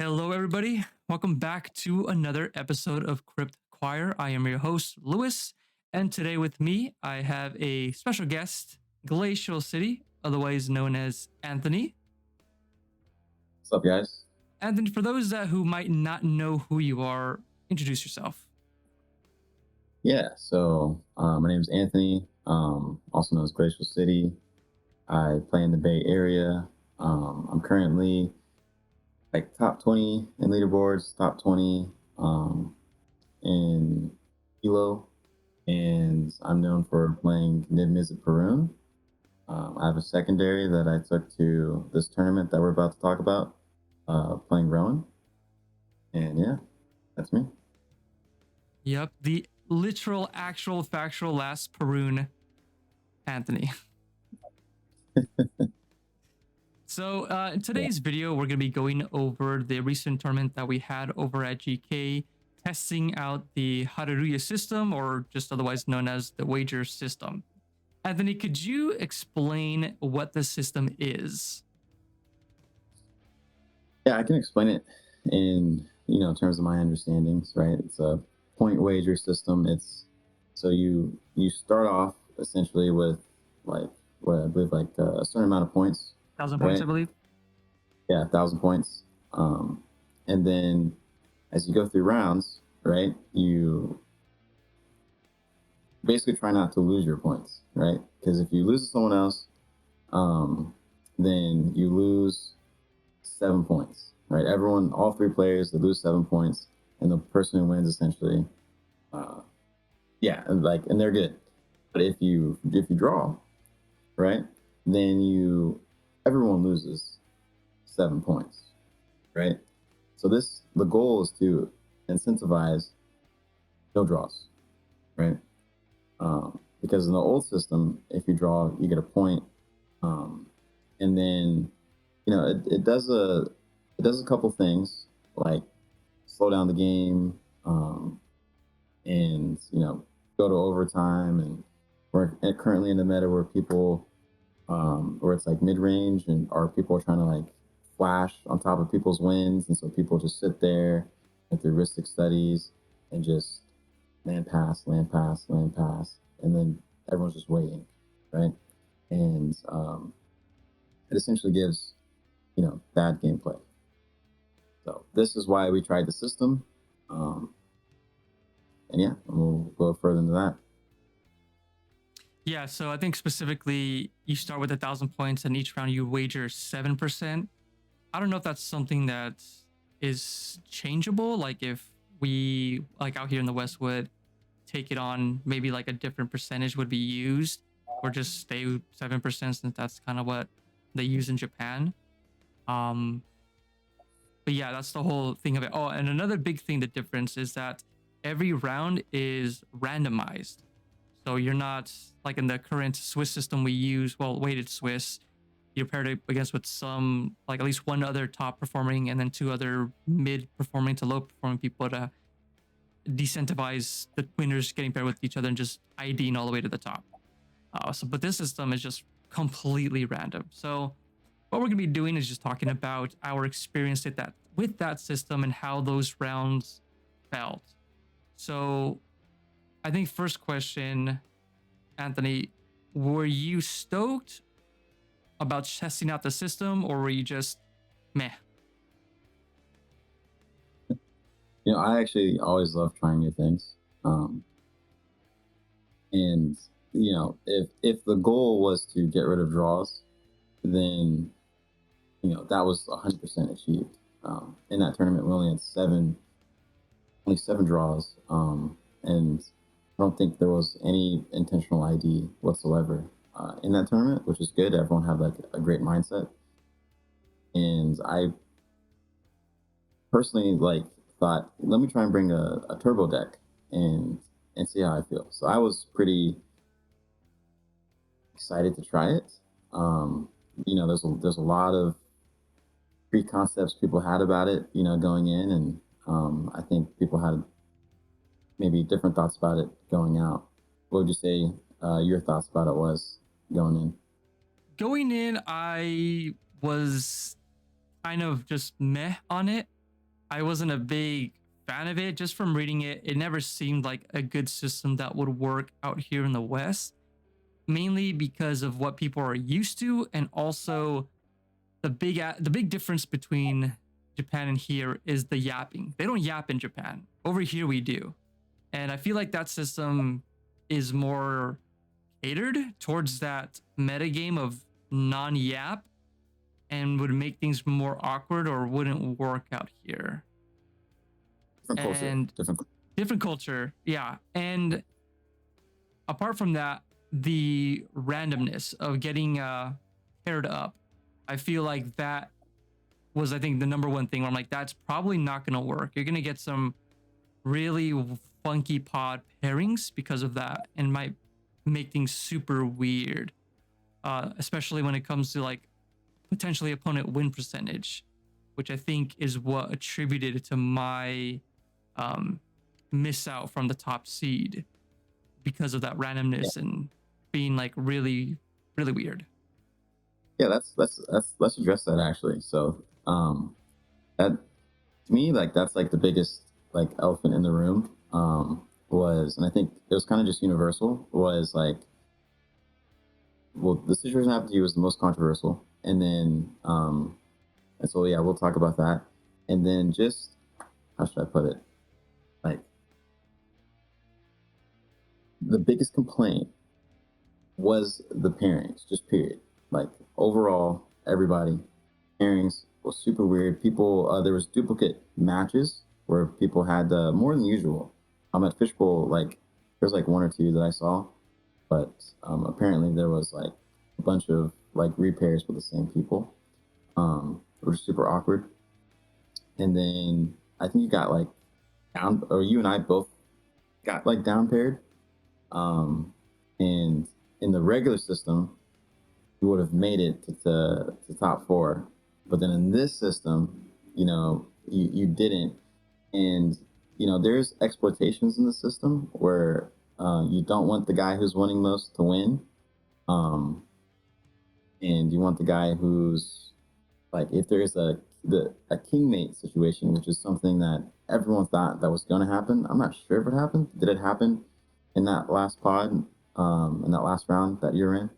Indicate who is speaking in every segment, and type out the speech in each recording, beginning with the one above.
Speaker 1: Hello, everybody. Welcome back to another episode of Crypt Choir. I am your host, Lewis, and today with me, I have a special guest, Glacial City, otherwise known as Anthony.
Speaker 2: What's up, guys?
Speaker 1: Anthony, for those who might not know who you are, introduce yourself.
Speaker 2: My name is Anthony, also known as Glacial City. I play in the Bay Area. I'm currently like top 20 in leaderboards, top 20 in Elo, and I'm known for playing Nib Mizzet Perun. I have a secondary that I took to this tournament that we're about to talk about, playing Rowan. And yeah, that's me.
Speaker 1: Yep, the literal, actual, factual last Perun Anthony. So in today's video, we're going to be going over the recent tournament that we had over at GK, testing out the Hareruya system, or just otherwise known as the Wager System. Anthony, could you explain what the system is?
Speaker 2: Yeah, I can explain it in terms of my understandings, right? It's a point wager system. It's so you start off essentially with like what I believe like a certain amount of points,
Speaker 1: 1,000 points,
Speaker 2: right?
Speaker 1: I believe.
Speaker 2: Yeah, 1,000 points. And then as you go through rounds, right, you basically try not to lose your points, right? Because if you lose to someone else, then you lose 7 points, right? Everyone, all three players, they lose 7 points, and the person who wins essentially, and they're good. But if you draw, right, then everyone loses 7 points, right? So the goal is to incentivize no draws, right? Because in the old system, if you draw, you get a point, and then it does a couple things like slow down the game, and go to overtime. And we're currently in the meta where people, where it's like mid range, and our people are trying to like flash on top of people's wins, and so people just sit there with their heuristic studies and just land pass, land pass, land pass, and then everyone's just waiting, right? And it essentially gives bad gameplay. So this is why we tried the system. And yeah, we'll go further into that.
Speaker 1: Yeah, so I think specifically you start with 1,000 points and each round you wager 7%. I don't know if that's something that is changeable. Like if we, like out here in the West, would take it on, maybe like a different percentage would be used, or just stay with 7% since that's kind of what they use in Japan. But yeah, that's the whole thing of it. Oh, and another big thing, the difference is that every round is randomized. So you're not like in the current Swiss system we use, well, weighted Swiss, you're paired up against with some, like at least one other top performing and then two other mid performing to low performing people to decentivize the winners getting paired with each other and just IDing all the way to the top. But this system is just completely random. So what we're going to be doing is just talking about our experience with that system and how those rounds felt. So I think first question, Anthony, were you stoked about testing out the system, or were you just meh?
Speaker 2: I actually always love trying new things. And if the goal was to get rid of draws, then that was 100% achieved. In that tournament, we only had only seven draws, and I don't think there was any intentional ID whatsoever in that tournament, which is good. Everyone had like a great mindset, and I personally thought, let me try and bring a turbo deck and see how I feel. So I was pretty excited to try it. There's a lot of preconcepts people had about it, going in, and I think people had maybe different thoughts about it going out. What would you say your thoughts about it was going in?
Speaker 1: Going in, I was kind of just meh on it. I wasn't a big fan of it. Just from reading it, it never seemed like a good system that would work out here in the West, mainly because of what people are used to, and also the big difference between Japan and here is the yapping. They don't yap in Japan. Over here we do. And I feel like that system is more catered towards that meta game of non-yap, and would make things more awkward or wouldn't work out here.
Speaker 2: Different culture.
Speaker 1: And different culture, yeah. And apart from that, the randomness of getting paired up, I feel like that was, I think, the number one thing where I'm like, that's probably not going to work. You're going to get some really funky pod pairings because of that, and might make things super weird, especially when it comes to like potentially opponent win percentage, which I think is what attributed to my miss out from the top seed, because of that randomness and being like really, really weird.
Speaker 2: Yeah, let's address that actually. So, that to me, like that's like the biggest like elephant in the room. Was, and I think it was kind of just universal. Was like, well, the situation happened to you was the most controversial, and then, and so yeah, we'll talk about that, and then just how should I put it? Like, the biggest complaint was the pairings, just period. Like overall, everybody pairings was super weird. People, there was duplicate matches where people had more than usual. At Fishbowl, like there's like one or two that I saw, but apparently there was like a bunch of like repairs with the same people, which is super awkward. And then I think you got like down, or you and I both got like down paired. And in the regular system, you would have made it to top four. But then in this system, you didn't. And, there's exploitations in the system where you don't want the guy who's winning most to win. And you want the guy who's like, if there is a kingmate situation, which is something that everyone thought that was going to happen. I'm not sure if it happened. Did it happen in that last pod, in that last round that you're in?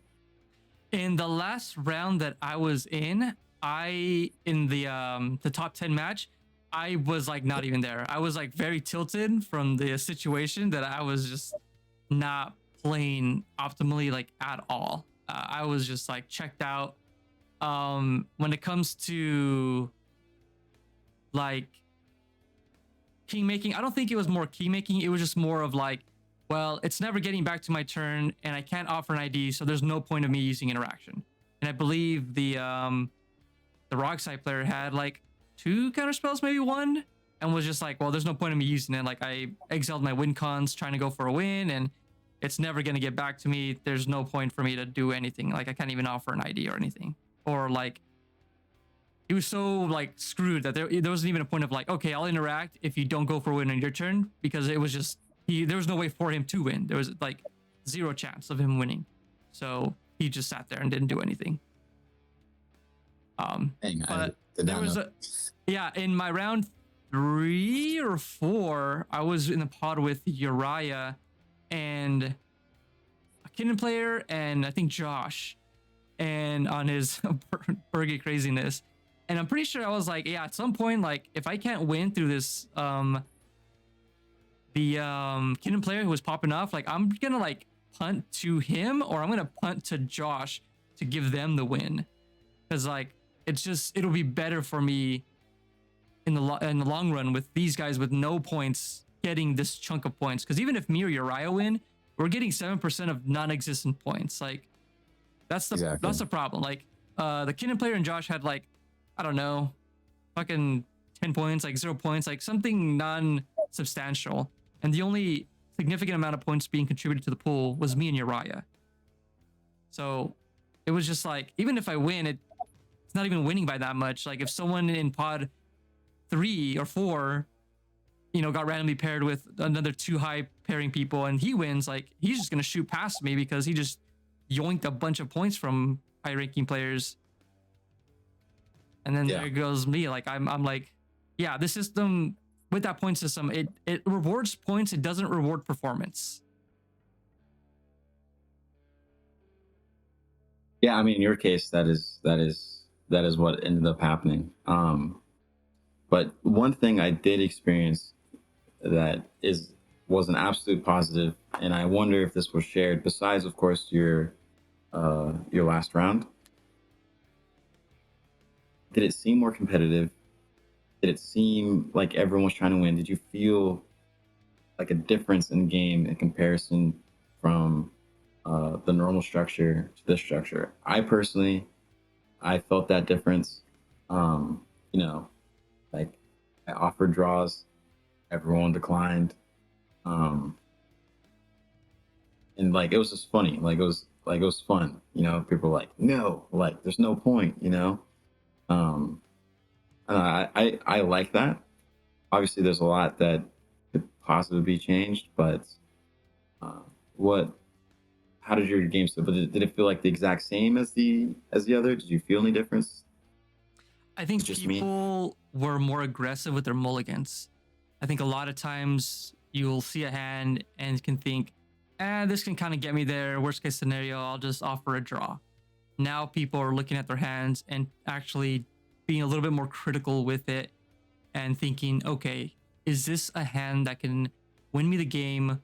Speaker 1: In the last round that I was in, in the top 10 match, I was like not even there. I was like very tilted from the situation that I was just not playing optimally like at all. I was just like checked out. When it comes to like key making, I don't think it was more key making. It was just more of like, well, it's never getting back to my turn, and I can't offer an ID, so there's no point of me using interaction. And I believe the rock side player had like 2 counter spells, maybe 1, and was just like, well, there's no point of me using it. Like I exiled my win cons trying to go for a win, and it's never gonna get back to me. There's no point for me to do anything. Like I can't even offer an ID or anything. Or like, he was so like screwed that there wasn't even a point of like, okay, I'll interact if you don't go for a win on your turn, because it was just there was no way for him to win. There was like 0 chance of him winning. So he just sat there and didn't do anything. But there was in my round 3 or 4, I was in the pod with Uriah and a Kitten player, and I think Josh, and on his Burger craziness. And I'm pretty sure I was like, yeah, at some point, like if I can't win through this, the Kitten player who was popping off, like I'm gonna like punt to him, or I'm gonna punt to Josh to give them the win, because like it'll be better for me in the long run with these guys with no points getting this chunk of points. Because even if me or Uriah win, we're getting 7% of non-existent points. Like that's the problem. Like the Kitten player and Josh had like, I don't know, fucking 10 points, like 0 points, like something non-substantial. And the only significant amount of points being contributed to the pool was me and Uriah. So it was just like, even if I win, it's not even winning by that much. Like if someone in pod 3 or 4, got randomly paired with another 2 high pairing people and he wins, like he's just going to shoot past me because he just yoinked a bunch of points from high ranking players. And then there goes me. Like I'm like yeah, the system with that point system, it rewards points. It doesn't reward performance.
Speaker 2: Yeah, I mean, in your case, that is what ended up happening. But one thing I did experience that was an absolute positive, and I wonder if this was shared. Besides, of course, your last round, did it seem more competitive? Did it seem like everyone was trying to win? Did you feel like a difference in game in comparison from the normal structure to this structure? I personally, I felt that difference. Um, you know, like I offered draws, everyone declined. Um, and like it was just funny. Like it was fun. People were like, no, like there's no point. Um, and I like that. Obviously, there's a lot that could possibly be changed, but uh, what? How did your game feel? But did it feel like the exact same as the other? Did you feel any difference?
Speaker 1: I
Speaker 2: It's
Speaker 1: think
Speaker 2: just me.
Speaker 1: people were more aggressive with their mulligans. I think a lot of times you'll see a hand and can think, this can kind of get me there. Worst case scenario, I'll just offer a draw. Now people are looking at their hands and actually being a little bit more critical with it and thinking, okay, is this a hand that can win me the game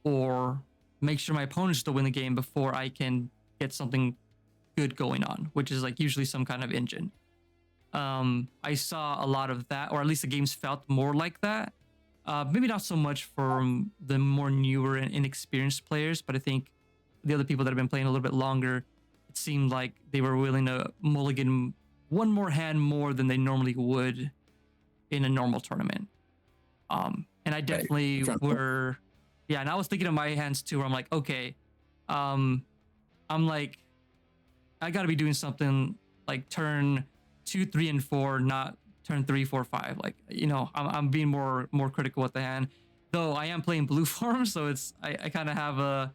Speaker 1: or make sure my opponents still win the game before I can get something good going on, which is like usually some kind of engine. I saw a lot of that, or at least the games felt more like that. Maybe not so much from the more newer and inexperienced players, but I think the other people that have been playing a little bit longer, it seemed like they were willing to mulligan one more hand more than they normally would in a normal tournament. And I
Speaker 2: Right.
Speaker 1: definitely
Speaker 2: I'm trying.
Speaker 1: were, yeah. And I was thinking of my hands too, where I'm like, okay, um, I'm like, I got to be doing something like turn 2, 3, and 4, not turn 3, 4, 5. Like I'm being more critical with the hand. Though I am playing blue form, so I kind of have a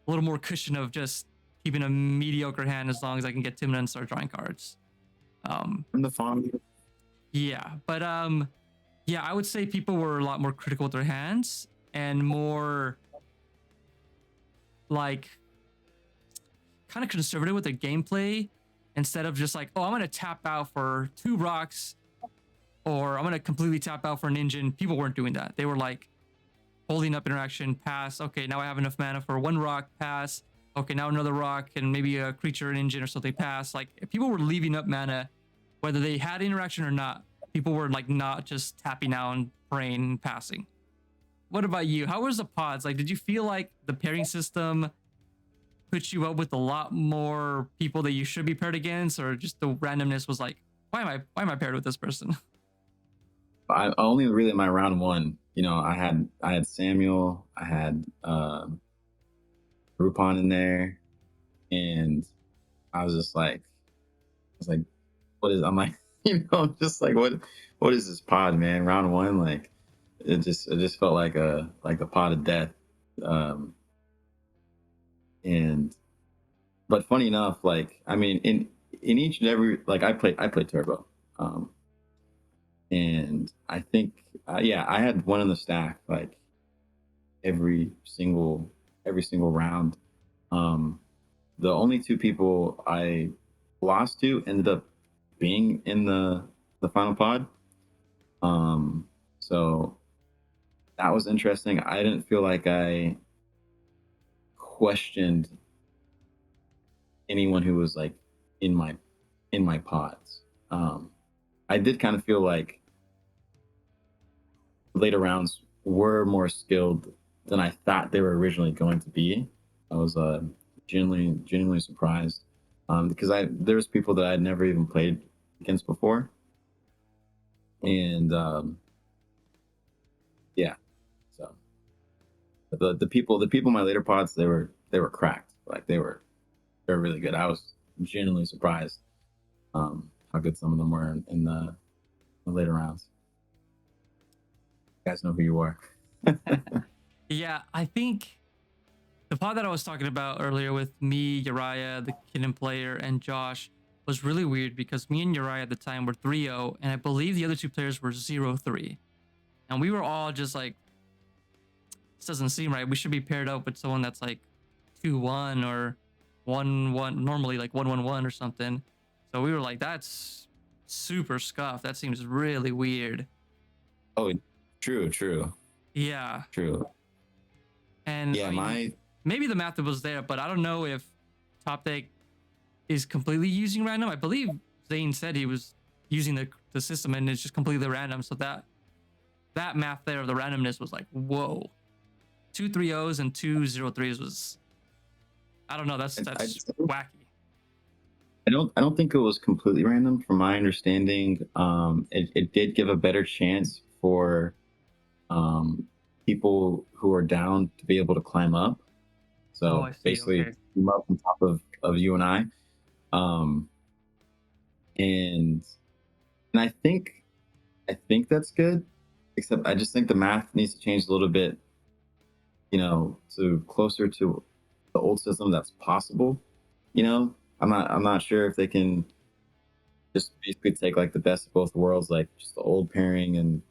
Speaker 1: little more cushion of just keeping a mediocre hand as long as I can get Timna and start drawing cards. Um,
Speaker 2: From the farm.
Speaker 1: yeah, but yeah, I would say people were a lot more critical with their hands and more like kind of conservative with their gameplay instead of just like, oh, I'm gonna tap out for 2 rocks or I'm gonna completely tap out for an engine. People weren't doing that. They were like holding up interaction, pass. Okay, now I have enough mana for 1 rock, pass. Okay, now another rock and maybe a creature, an engine, or something, pass. Like if people were leaving up mana, whether they had interaction or not. People were like not just tapping out and praying and passing. What about you? How was the pods? Like, did you feel like the pairing system put you up with a lot more people that you should be paired against, or just the randomness was like, why am I paired with this person?
Speaker 2: I only really my round one. I had Samuel, I had Rupon in there, and I was just like, what is? I'm like, just like what is this pod, man? Round one, like it just felt like a pod of death. Um, and but funny enough, like I mean, in each and every like I played turbo, um, and I think yeah, I had one in the stack like every single round. Um, the only two people I lost to ended up being in the final pod. Um, so that was interesting. I didn't feel like I questioned anyone who was like in my pods. I did kind of feel like later rounds were more skilled than I thought they were originally going to be. I was genuinely surprised because there's people that I'd never even played against before, and yeah, so the people in my later pods they were cracked. Like they're really good. I was genuinely surprised how good some of them were in the later rounds. You guys know who you are.
Speaker 1: Yeah, I think the pod that I was talking about earlier with me, Uriah, the Kitten player, and Josh was really weird because me and Uriah at the time were 3-0, and I believe the other two players were 0-3. And we were all just like, this doesn't seem right. We should be paired up with someone that's like 2-1 or 1-1, normally like 1-1-1 or something. So we were like, that's super scuffed. That seems really weird.
Speaker 2: Oh, true.
Speaker 1: Yeah.
Speaker 2: True.
Speaker 1: And
Speaker 2: Yeah,
Speaker 1: I mean,
Speaker 2: my
Speaker 1: maybe the math was there, but I don't know if Top Deck is completely using random. I believe Zane said he was using the system and it's just completely random. So that math there of the randomness was like, whoa. 2 3-0s and 2 0-3s was, I don't know, that's wacky.
Speaker 2: I don't think it was completely random. From my understanding, it did give a better chance for um, people who are down to be able to climb up.
Speaker 1: Oh,
Speaker 2: So
Speaker 1: I see.
Speaker 2: basically,
Speaker 1: Okay.
Speaker 2: climb up on top of you and I. Um, and and I think that's good. Except I just think the math needs to change a little bit, to closer to the old system that's possible. I'm not sure if they can just basically take like the best of both worlds, like just the old pairing and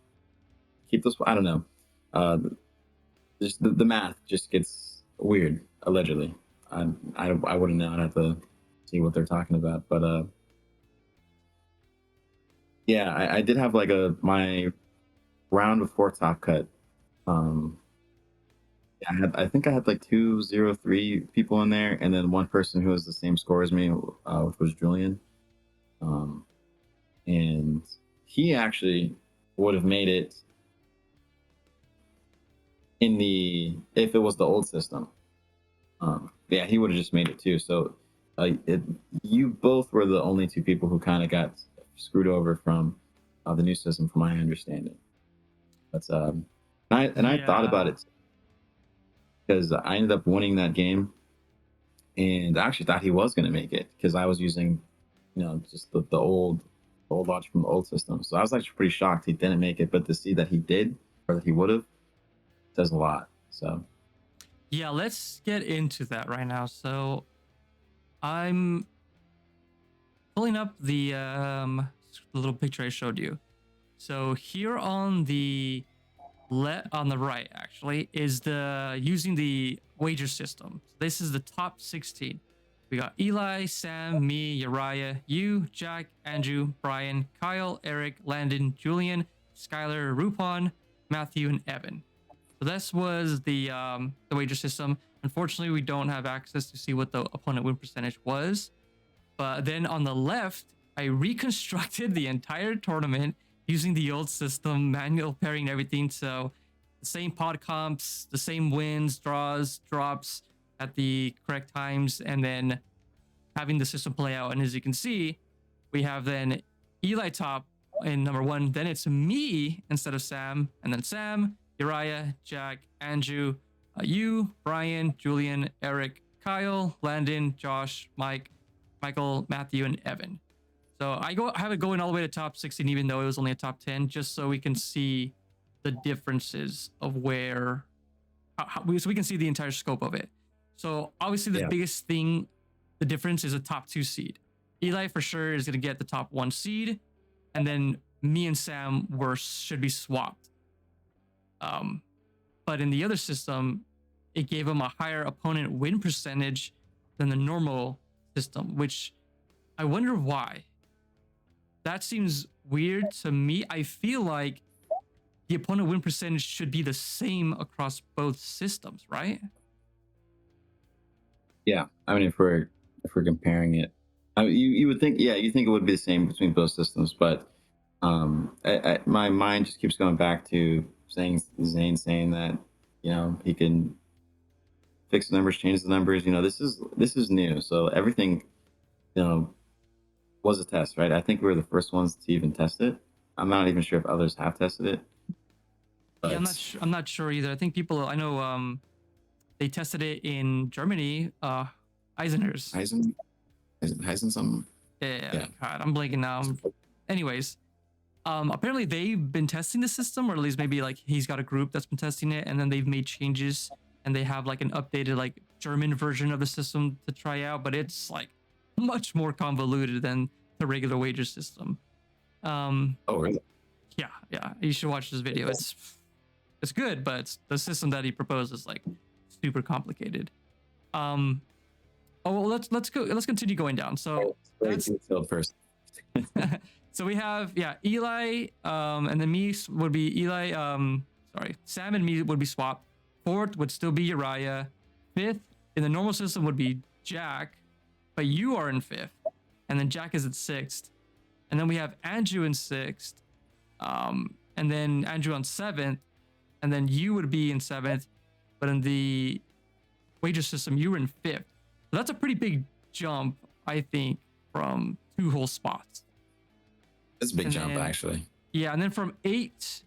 Speaker 2: keep this. I don't know. Uh, just the math just gets weird. Allegedly, I wouldn't know. I'd have to see what they're talking about. But yeah, I did have like my round before top cut. Um, yeah, I think I had like 203 people in there, and then one person who was the same score as me, which was Julian. Um, and he actually would have made it if it was the old system. Yeah, he would have just made it too. So, you both were the only two people who kind of got screwed over from the new system, from my understanding. But I thought about
Speaker 1: Yeah.
Speaker 2: it because I ended up winning that game, and I actually thought he was going to make it because I was using, just the old logic from the old system. So I was actually pretty shocked he didn't make it, but to see that he did, or that he would have, says a lot. So
Speaker 1: Yeah, let's get into that right now. So I'm pulling up the little picture I showed you. So here on the on the right actually is the using the wager system. This is the top 16. We got Eli, Sam, me, Uriah, you, Jack, Andrew, Brian, Kyle, Eric, Landon, Julian, Skylar, Rupon, Matthew, and Evan. So this was the wager system. Unfortunately, we don't have access to see what the opponent win percentage was. But then on the left, I reconstructed the entire tournament using the old system, manual pairing and everything. So the same pod comps, the same wins, draws, drops at the correct times, and then having the system play out. And as you can see, we have then Eli top in number one. Then it's me instead of Sam, and then Sam, Uriah, Jack, Andrew, you, Brian, Julian, Eric, Kyle, Landon, Josh, Mike, Michael, Matthew, and Evan. So I have it going all the way to top 16, even though it was only a top 10, just so we can see the differences of so we can see the entire scope of it. So obviously the
Speaker 2: yeah,
Speaker 1: biggest thing, the difference is a top 2 seed. Eli for sure is going to get the top 1 seed, and then me and Sam should be swapped. But in the other system, it gave him a higher opponent win percentage than the normal system, which I wonder why. That seems weird to me. I feel like the opponent win percentage should be the same across both systems, right?
Speaker 2: yeah. I mean, if we're comparing it, you would think, yeah, you think it would be the same between both systems, but my mind just keeps going back to Zane saying that he can fix the numbers, change the numbers. This is new, so everything you know was a test, right? I think we were the first ones to even test it. I'm not even sure if others have tested it,
Speaker 1: Yeah,
Speaker 2: but
Speaker 1: I'm not sure either. I think I know they tested it in Germany, Eisenher's.
Speaker 2: Heisen something.
Speaker 1: Yeah,
Speaker 2: Yeah,
Speaker 1: God, I'm blanking now. Anyways, apparently they've been testing the system, or at least maybe like he's got a group that's been testing it, and then they've made changes and they have like an updated like German version of the system to try out, but it's like much more convoluted than the regular wager system.
Speaker 2: Oh, really?
Speaker 1: Yeah, you should watch this video. It's good, but the system that he proposed is like super complicated. Um, oh well, let's continue going down. So
Speaker 2: Very
Speaker 1: that's
Speaker 2: detailed first.
Speaker 1: so we have Eli, and then me would be Eli. Sorry, Sam and me would be swapped. Fourth would still be Uriah. Fifth in the normal system would be Jack, but you are in fifth, and then Jack is at sixth, and then we have Andrew in sixth, and then Andrew on seventh, and then you would be in seventh, but in the wager system you were in fifth. So that's a pretty big jump, I think, from 2 whole spots.
Speaker 2: It's a big
Speaker 1: And
Speaker 2: jump,
Speaker 1: then-
Speaker 2: actually.
Speaker 1: Yeah, and then from 8,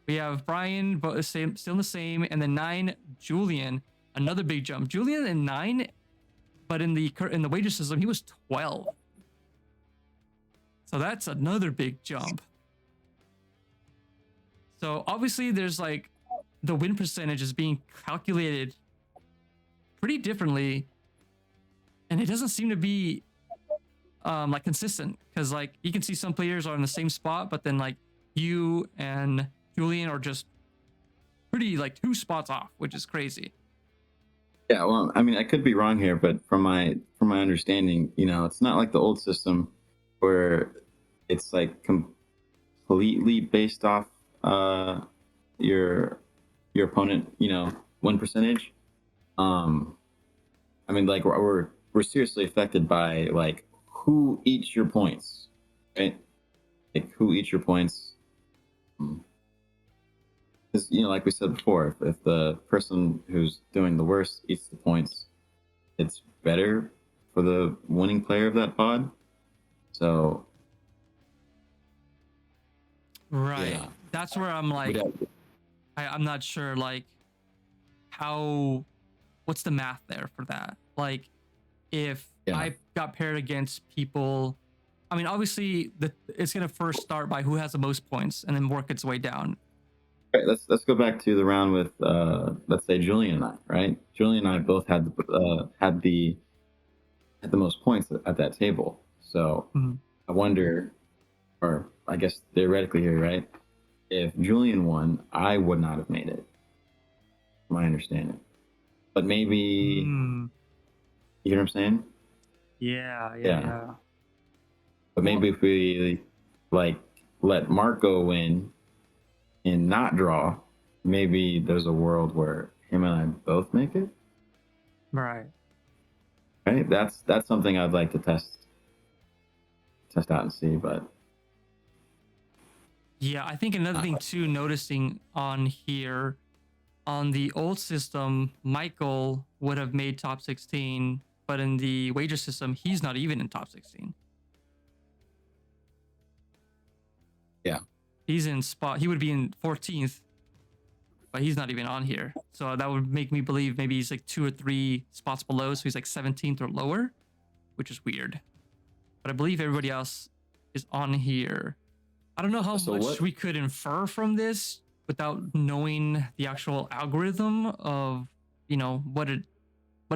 Speaker 1: we have Brian, but still the same, and then 9, Julian, another big jump. Julian in 9, but in the wager system he was 12. So that's another big jump. So obviously there's like the win percentage is being calculated pretty differently, and it doesn't seem to be like consistent, because like you can see some players are in the same spot, but then like you and Julian are just pretty like 2 spots off, which is crazy.
Speaker 2: Yeah, well, I mean, I could be wrong here, but from my understanding, it's not like the old system where it's like completely based off your opponent, win percentage. I mean, like we're seriously affected by like who eats your points, right? Like who eats your points. Because like we said before, if the person who's doing the worst eats the points, it's better for the winning player of that pod. So
Speaker 1: Right.
Speaker 2: Yeah.
Speaker 1: That's where I'm like, I'm not sure like what's the math there for that? Like if
Speaker 2: Yeah.
Speaker 1: I got paired against people, I mean, obviously it's gonna first start by who has the most points and then work its way down.
Speaker 2: Right, let's go back to the round with let's say Julian and I, right? Julian and I both had the most points at that table. So
Speaker 1: Mhm.
Speaker 2: I wonder, or I guess theoretically here, right? If Julian won, I would not have made it. My understanding, but maybe
Speaker 1: Mm.
Speaker 2: you know what I'm saying?
Speaker 1: Yeah.
Speaker 2: But maybe if we like let Marco win and not draw, maybe there's a world where him and I both make it.
Speaker 1: Right.
Speaker 2: Right? That's something I'd like to test out and see. But
Speaker 1: Yeah, I think another thing too, noticing on here, on the old system, Michael would have made top 16, but in the wager system, he's not even in top 16.
Speaker 2: Yeah.
Speaker 1: He's in he would be in 14th, but he's not even on here. So that would make me believe maybe he's like 2 or 3 spots below, so he's like 17th or lower, which is weird. But I believe everybody else is on here. I don't know how much we could infer from this without knowing the actual algorithm of, what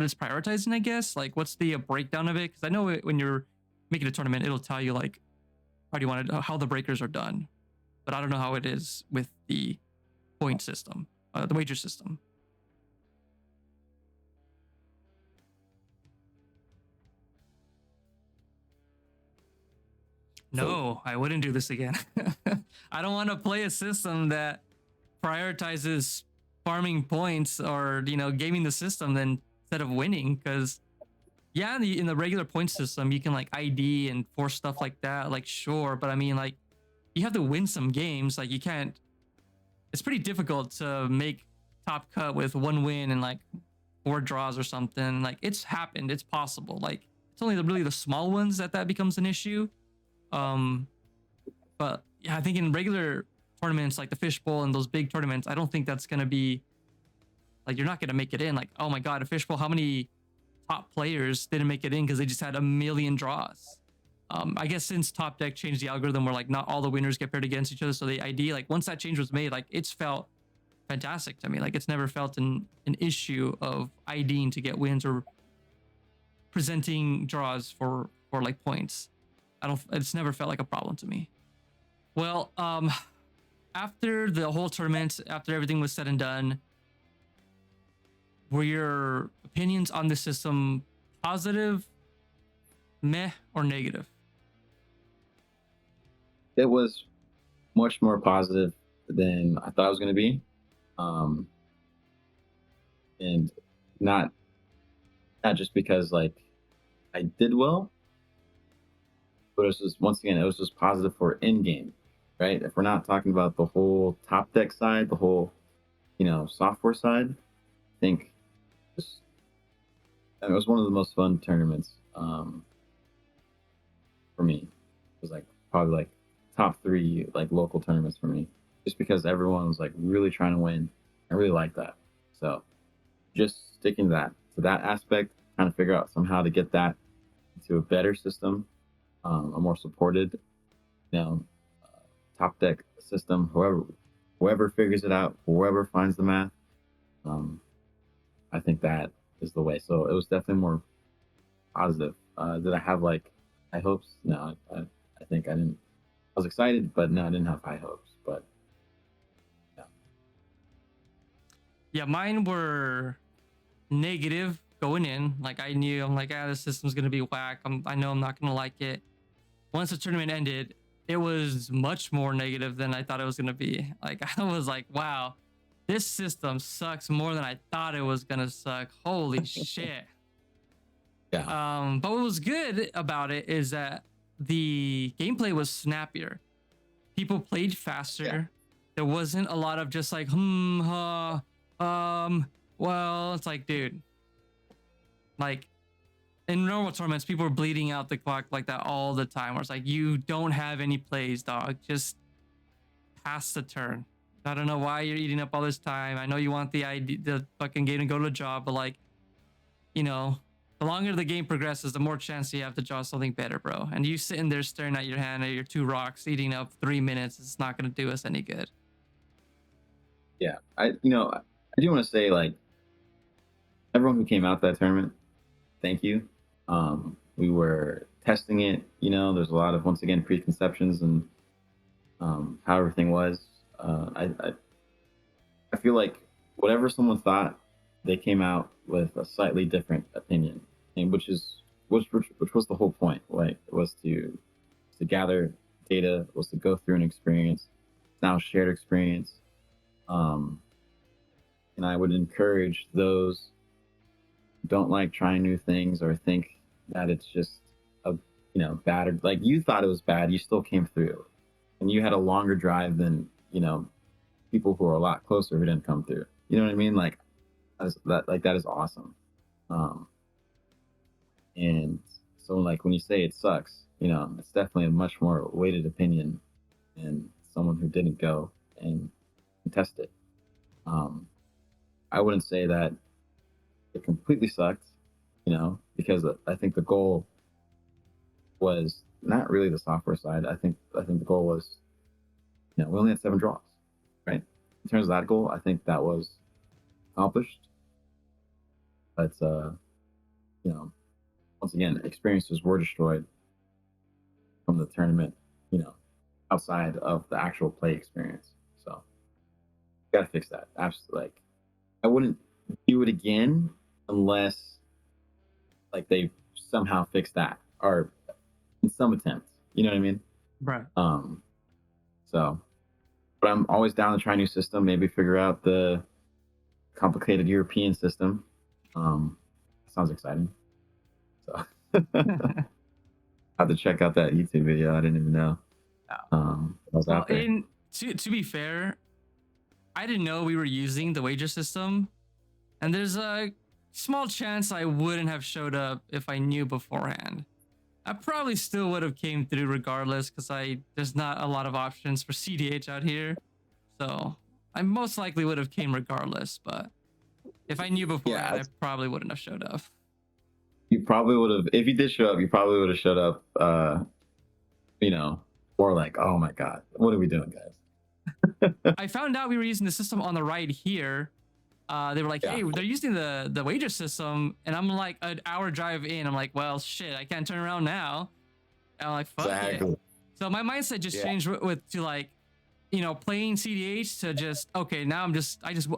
Speaker 1: it's prioritizing, I guess. Like, what's the breakdown of it? Because I know when you're making a tournament, it'll tell you like how the breakers are done, but I don't know how it is with the point system, the wager system. No, I wouldn't do this again. I don't want to play a system that prioritizes farming points or gaming the system then instead of winning. Because in the regular point system you can like ID and force stuff like that, like sure, but I mean like you have to win some games. Like you can't. It's pretty difficult to make top cut with 1 win and like 4 draws or something. Like it's happened. It's possible. Like it's only really the small ones that becomes an issue. But yeah, I think in regular tournaments like the Fishbowl and those big tournaments, I don't think that's gonna be like you're not gonna make it in. Like, oh my god, a Fishbowl, how many top players didn't make it in because they just had a million draws? I guess since Top Deck changed the algorithm where like not all the winners get paired against each other, so the ID, like once that change was made, like it's felt fantastic to me. Like it's never felt an issue of IDing to get wins or presenting draws for for like points. It's never felt like a problem to me. Well, after the whole tournament, after everything was said and done, were your opinions on the system positive, meh, or negative?
Speaker 2: It was much more positive than I thought it was going to be. Um, and not not just because like I did well, but it was just once again it was just positive for in game, right? If we're not talking about the whole top deck side, the whole software side, I think just, it was one of the most fun tournaments for me. It was like probably like top 3 like local tournaments for me, just because everyone was like really trying to win. I really like that. So just sticking to that aspect, trying to figure out somehow to get that to a better system, a more supported, you know, top deck system. Whoever figures it out, whoever finds the math, um, I think that is the way. So it was definitely more positive. Did I have like high hopes? No, I think I didn't. I was excited, but no, I didn't have high hopes. But yeah,
Speaker 1: Yeah, mine were negative going in. Like I knew, I'm like, this system's gonna be whack. I know I'm not gonna like it. Once the tournament ended, it was much more negative than I thought it was gonna be. Like I was like, wow, this system sucks more than I thought it was gonna suck. Holy shit.
Speaker 2: yeah,
Speaker 1: But what was good about it is that the gameplay was snappier. People played
Speaker 2: yeah,
Speaker 1: faster. There wasn't a lot of just like, well, it's like, dude, like in normal tournaments, people were bleeding out the clock like that all the time. Where it's like, you don't have any plays, dog. Just pass the turn. I don't know why you're eating up all this time. I know you want the fucking game to go to the job, but like, you know, the longer the game progresses, the more chance you have to draw something better, bro. And you sitting there staring at your hand at your 2 rocks, eating up 3 minutes, it's not gonna do us any good.
Speaker 2: yeah. I do want to say like everyone who came out that tournament, thank you. We were testing it. There's a lot of once again preconceptions and how everything was. I feel like whatever someone thought, they came out with a slightly different opinion, and which was the whole point. Like was to gather data, was to go through an experience. It's now a shared experience, um, and I would encourage those who don't like trying new things or think that it's just a bad, or like you thought it was bad, you still came through, and you had a longer drive than people who are a lot closer who didn't come through. You know what I mean? Like that is awesome. Um, and so like when you say it sucks, it's definitely a much more weighted opinion than someone who didn't go and test it. Um, I wouldn't say that it completely sucked, because I think the goal was not really the software side. I think the goal was, we only had 7 draws, right? In terms of that goal, I think that was accomplished. But once again, experiences were destroyed from the tournament, outside of the actual play experience. So gotta fix that. Absolutely. Like I wouldn't do it again unless like they somehow fix that or in some attempt. You know what I mean?
Speaker 1: Right.
Speaker 2: So but I'm always down to try a new system, maybe figure out the complicated European system. Sounds exciting. So I have to check out that YouTube video. I didn't even know I was
Speaker 1: Well,
Speaker 2: out there.
Speaker 1: to be fair, I didn't know we were using the wager system, and there's a small chance I wouldn't have showed up if I knew beforehand. I probably still would have came through regardless because there's not a lot of options for CDH out here, so I most likely would have came regardless. But if I knew beforehand,
Speaker 2: Yeah,
Speaker 1: I probably wouldn't have showed up.
Speaker 2: you probably would have, if you did show up, you probably would have showed up, you know, more like, oh my God, what are we doing, guys?
Speaker 1: I found out we were using the system on the right here They were like,
Speaker 2: Yeah.
Speaker 1: hey, they're using the wager system, and I'm like an hour drive in. I'm like, well, shit, I can't turn around now. And I'm like, fuck it.
Speaker 2: Exactly.
Speaker 1: So my mindset just
Speaker 2: Yeah.
Speaker 1: changed with to like, playing CDH to just okay. Now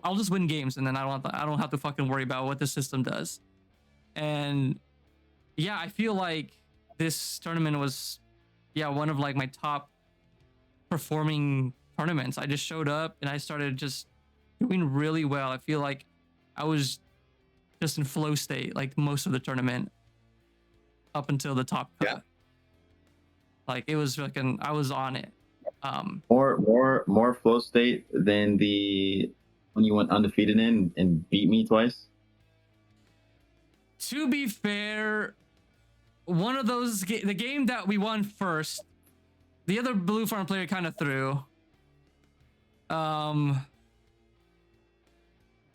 Speaker 1: I'll just win games, and then I don't have to fucking worry about what the system does. And yeah, I feel like this tournament was, yeah, one of like my top performing tournaments. I just showed up and I started just doing really well. I feel like I was just in flow state like most of the tournament up until the top cut.
Speaker 2: Yeah.
Speaker 1: Like it was fucking, I was on it.
Speaker 2: More flow state than the when you went undefeated in and beat me twice.
Speaker 1: To be fair, one of those the game that we won first, the other blue farm player kind of threw.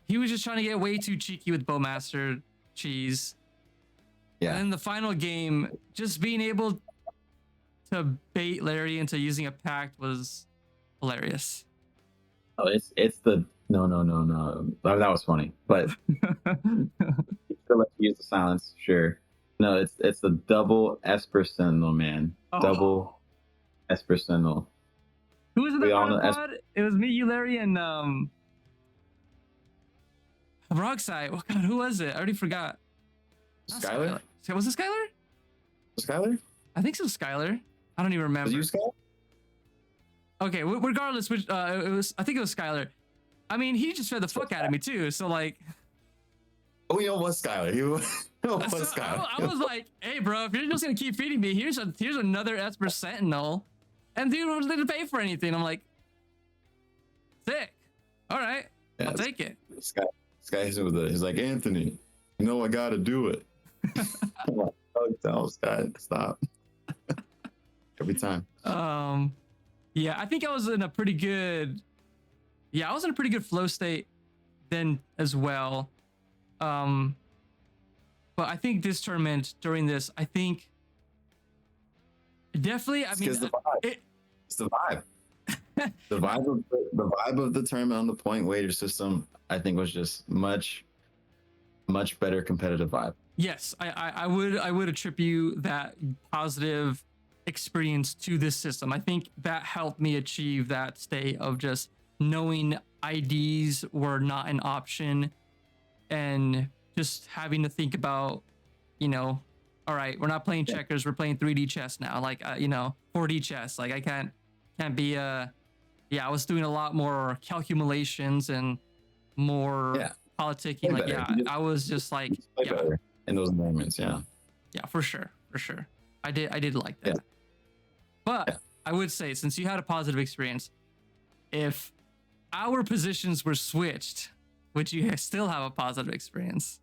Speaker 1: He was just trying to get way too cheeky with Bowmaster cheese.
Speaker 2: Yeah.
Speaker 1: And in the final game, just being able to bait Larry into using a pact was hilarious.
Speaker 2: Oh, it's the no. That was funny, but still let you use the silence. Sure. No, it's the double Esper Sentinel, man.
Speaker 1: Oh.
Speaker 2: Double Esper Sentinel.
Speaker 1: Who was in the final pod? It was me, you, Larry, and Rockside. Oh god, who was it? I already forgot.
Speaker 2: Skylar?
Speaker 1: Was it Skylar?
Speaker 2: Skylar?
Speaker 1: I think so. Skylar. I don't even remember.
Speaker 2: Was you Skylar?
Speaker 1: Okay, regardless, which it was. I think it was Skylar. I mean, he just fed the fuck out of me too. So like.
Speaker 2: Oh, it was Skylar. He was Skylar.
Speaker 1: I was like, hey, bro, if you're just gonna keep feeding me, here's another Esper Sentinel, and dude didn't pay for anything. I'm like, sick. All right, yeah, I'll take it.
Speaker 2: Sky's with it. He's like, Anthony, you know I gotta do it. I'm like, oh, tell Sky, stop. Every time.
Speaker 1: Yeah, I think I was in a pretty good. Yeah, I was in a pretty good flow state then as well. But I think this tournament during this, I think definitely. I mean,
Speaker 2: it's the vibe. the vibe of the tournament on the point wager system, I think, was just much better competitive vibe.
Speaker 1: Yes, I would attribute that positive experience to this system. I think that helped me achieve that state of just knowing IDs were not an option and just having to think about, all right, we're not playing checkers, we're playing 3D chess now, like 4D chess. Like I can't be I was doing a lot more calculations and more politicking. Like I was just like
Speaker 2: better in those moments. Yeah,
Speaker 1: for sure. I did like that. But I would say, since you had a positive experience, if our positions were switched, would you still have a positive experience?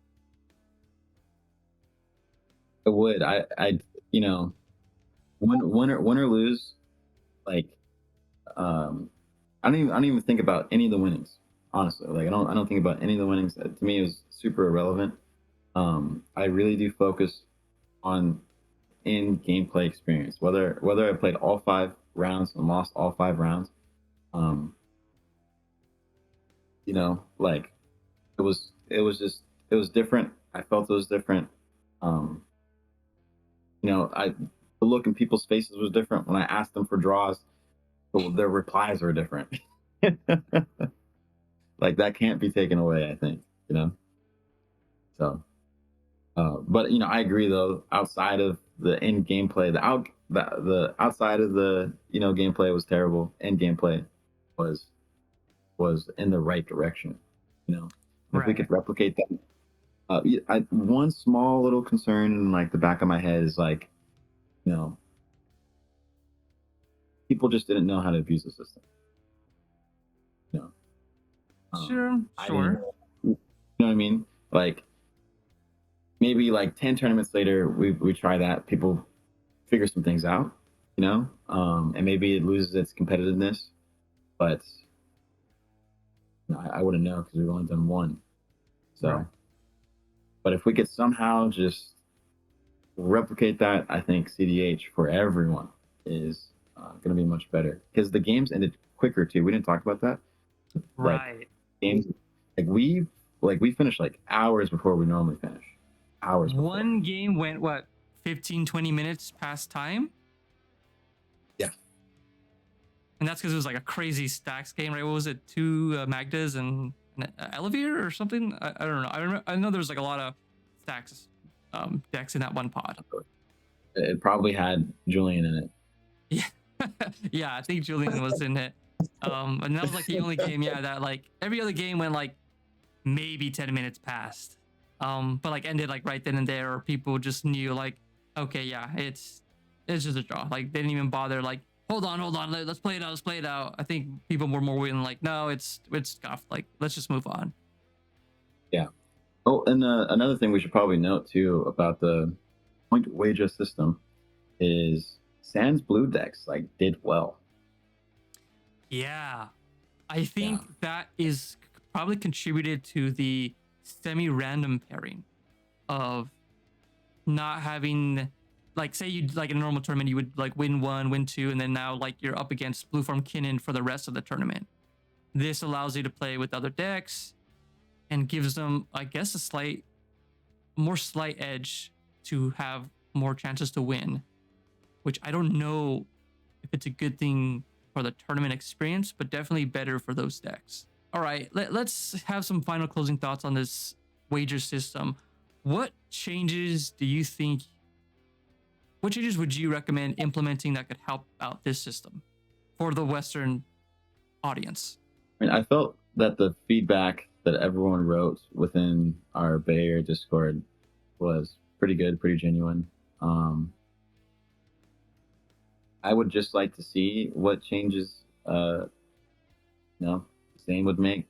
Speaker 2: I would. I win or lose, like I don't even think about any of the winnings. Honestly, like I don't think about any of the winnings. To me, it was super irrelevant. I really do focus on in gameplay experience, whether I played all 5 rounds and lost all 5 rounds. Like it was different. I felt it was different. The look in people's faces was different when I asked them for draws. Their replies were different. Like that can't be taken away, I think, So, but I agree though. Outside of the in gameplay, the outside of the gameplay was terrible. In gameplay was in the right direction. If we could replicate that. One small little concern in like the back of my head is like, people just didn't know how to abuse the system.
Speaker 1: Sure.
Speaker 2: You know what I mean? Like maybe like 10 tournaments later, we try that. People figure some things out, and maybe it loses its competitiveness, but I wouldn't know because we've only done one. So, but if we could somehow just replicate that, I think CDH for everyone is going to be much better because the games ended quicker too. We didn't talk about that.
Speaker 1: Right.
Speaker 2: Games like we like we finished like hours before we normally finish. Hours before.
Speaker 1: One game went what, 15, 20 minutes past time?
Speaker 2: Yeah.
Speaker 1: And that's because it was like a crazy stacks game, right? What was it? Two Magdas and an elevator or something? I don't know. I know there was like a lot of stacks decks in that one pod.
Speaker 2: It probably had Julian in it.
Speaker 1: Yeah. Yeah, I think Julian was in it. And that was like the only game, yeah, that like every other game went like maybe 10 minutes past. But like ended like right then and there, or people just knew like, okay, yeah, it's just a draw. Like they didn't even bother like, hold on, let's play it out, let's play it out. I think people were more willing like, no, it's scuffed. Like, let's just move on.
Speaker 2: Yeah. Oh, and another thing we should probably note too about the point wager system is Sans blue decks like did well.
Speaker 1: Yeah. I
Speaker 2: Yeah.
Speaker 1: think that is probably contributed to the semi-random pairing of not having, like, say you like in a normal tournament you would like win one, win two, and then now like you're up against blue form Kinnan for the rest of the tournament. This allows you to play with other decks and gives them, I guess, a slight edge to have more chances to win, which I don't know if it's a good thing for the tournament experience, but definitely better for those decks. All right, let's have some final closing thoughts on this wager system. What changes do you think? What changes would you recommend implementing that could help out this system for the Western audience?
Speaker 2: I mean, I felt that the feedback that everyone wrote within our Bay Area Discord was pretty good, pretty genuine. I would just like to see what changes, Zane would make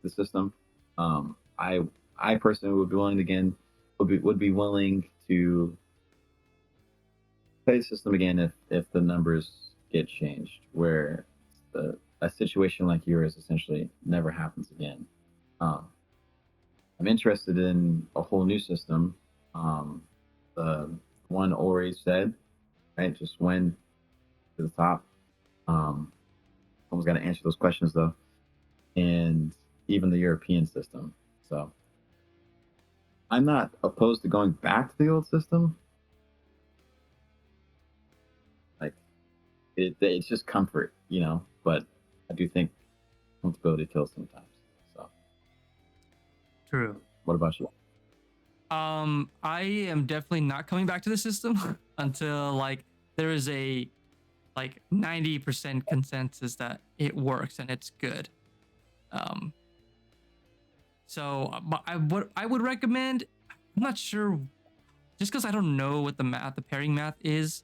Speaker 2: the system. I personally would be willing to, again, would be willing to play the system again if the numbers get changed, where a situation like yours essentially never happens again. I'm interested in a whole new system. The one Ori said, right, just win to the top. Someone's got to answer those questions though, and even the European system. So I'm not opposed to going back to the old system. Like it's just comfort, But I do think comfortability kills sometimes. So,
Speaker 1: True.
Speaker 2: what about you?
Speaker 1: I am definitely not coming back to the system until like there is a like 90% consensus that it works and it's good. Um, but I would recommend. I'm not sure, just because I don't know what the pairing math is.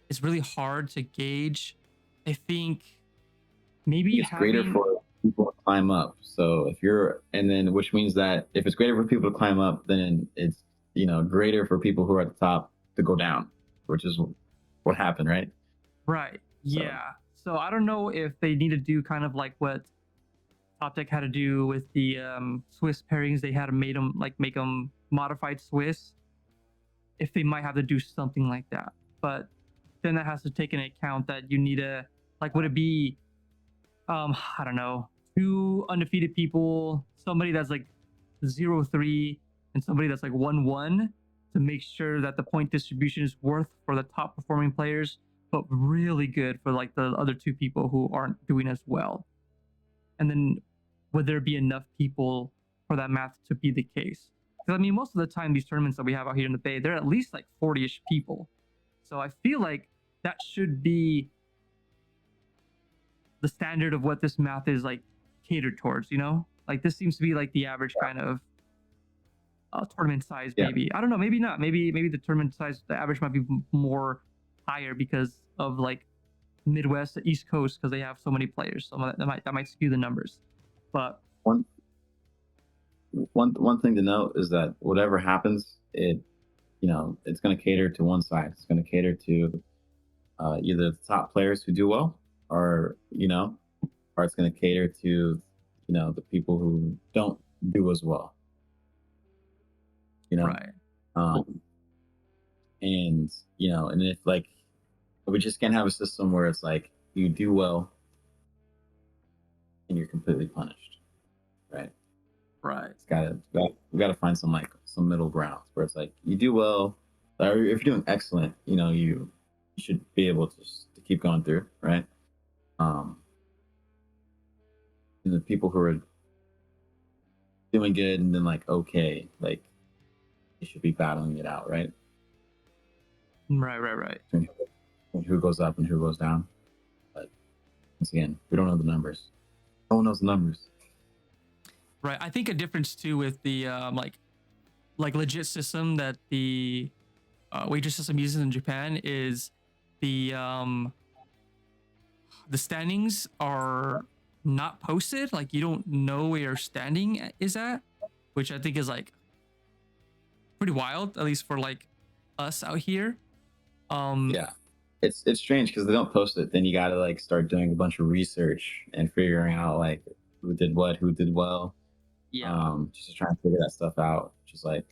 Speaker 1: It's really hard to gauge. I think maybe
Speaker 2: It's greater for people to climb up. So and then which means that if it's greater for people to climb up, then it's greater for people who are at the top to go down, which is what happened, right?
Speaker 1: Right. Yeah. So I don't know if they need to do kind of like what Top Deck had to do with the Swiss pairings. They had to make them modified Swiss. If they might have to do something like that, but then that has to take into account that you need a, like, would it be I don't know, two undefeated people, somebody that's like 0-3 and somebody that's like 1-1, to make sure that the point distribution is worth for the top performing players, but really good for like the other two people who aren't doing as well. And then would there be enough people for that math to be the case? Because I mean, most of the time, these tournaments that we have out here in the Bay, they're at least like 40-ish people. So I feel like that should be the standard of what this math is like catered towards, Like this seems to be like the average kind of tournament size, maybe. I don't know, maybe not. Maybe the tournament size, the average might be more higher because of like Midwest, the East Coast, because they have so many players. So that might skew the numbers. But
Speaker 2: one thing to note is that whatever happens, it's going to cater to one side. It's going to cater to either the top players who do well, or it's going to cater to the people who don't do as well.
Speaker 1: Right.
Speaker 2: And and if like we just can't have a system where it's like you do well and you're completely punished, right?
Speaker 1: Right.
Speaker 2: It's we gotta find some middle grounds where it's like you do well, or if you're doing excellent, you should be able to keep going through, right? Um, and the people who are doing good and then like okay, like they should be battling it out, right?
Speaker 1: Right.
Speaker 2: Between who goes up and who goes down. But once again, we don't know the numbers. No one knows the numbers.
Speaker 1: Right. I think a difference too with the like legit system that the wager system uses in Japan is the standings are not posted. Like you don't know where your standing is at, which I think is like pretty wild, at least for like us out here.
Speaker 2: Yeah, it's strange because they don't post it. Then you got to like start doing a bunch of research and figuring out like who did what, who did well.
Speaker 1: Yeah.
Speaker 2: Just to try and figure that stuff out. Just like,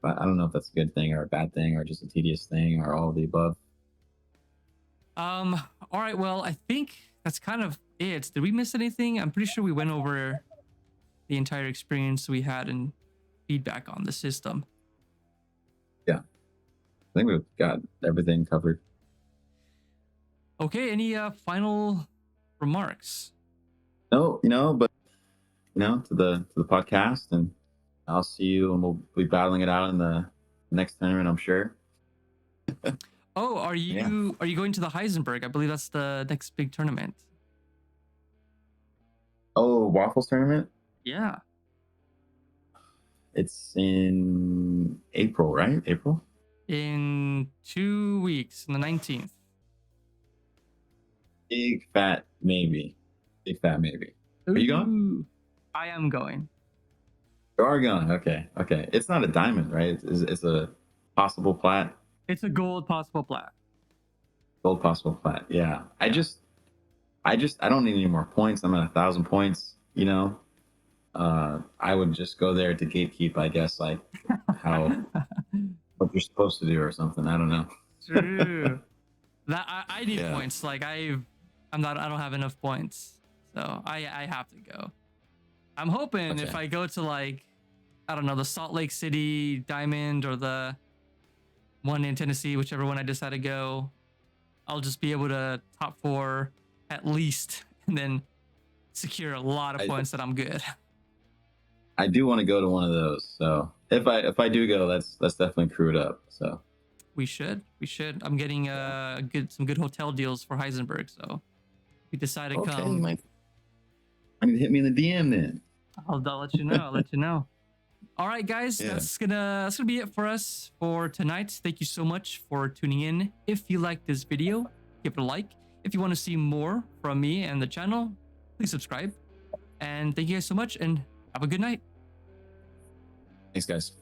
Speaker 2: but I don't know if that's a good thing or a bad thing or just a tedious thing or all of the above.
Speaker 1: All right. Well, I think that's kind of it. Did we miss anything? I'm pretty sure we went over the entire experience we had and feedback on the system.
Speaker 2: Yeah, I think we've got everything covered.
Speaker 1: Okay. Any final remarks?
Speaker 2: No, but to the podcast, and I'll see you, and we'll be battling it out in the next tournament, I'm sure.
Speaker 1: Oh, are you going to the Heisenberg? I believe that's the next big tournament.
Speaker 2: Oh, Waffles tournament?
Speaker 1: Yeah.
Speaker 2: It's in April, right? April?
Speaker 1: In 2 weeks, on the 19th.
Speaker 2: Big fat maybe. Big fat maybe. Are you going?
Speaker 1: Ooh, I am going.
Speaker 2: You are going. Okay. It's not a diamond, right? It's a possible plat.
Speaker 1: It's a gold possible plat.
Speaker 2: Gold possible plat. Yeah. I don't need any more points. I'm at 1,000 points. I would just go there to gatekeep, I guess, like what you're supposed to do or something. I don't know.
Speaker 1: True. That I need
Speaker 2: Yeah.
Speaker 1: points. Like I don't have enough points, so I have to go. I'm hoping if
Speaker 2: Okay.
Speaker 1: I go to like I don't know the Salt Lake City Diamond or the one in Tennessee, whichever one I decide to go, I'll just be able to top 4 at least, and then secure a lot of points that I'm good.
Speaker 2: I do want to go to one of those. So if I do go, let's definitely crew it up. So
Speaker 1: We should. I'm getting some good hotel deals for Heisenberg, so if you decide to
Speaker 2: okay,
Speaker 1: come,
Speaker 2: I need to hit me in the DM then.
Speaker 1: I'll let you know. I'll let you know. All right, guys,
Speaker 2: Yeah.
Speaker 1: that's gonna be it for us for tonight. Thank you so much for tuning in. If you like this video, give it a like. If you want to see more from me and the channel, please subscribe. And thank you guys so much, and have a good night.
Speaker 2: Thanks, guys.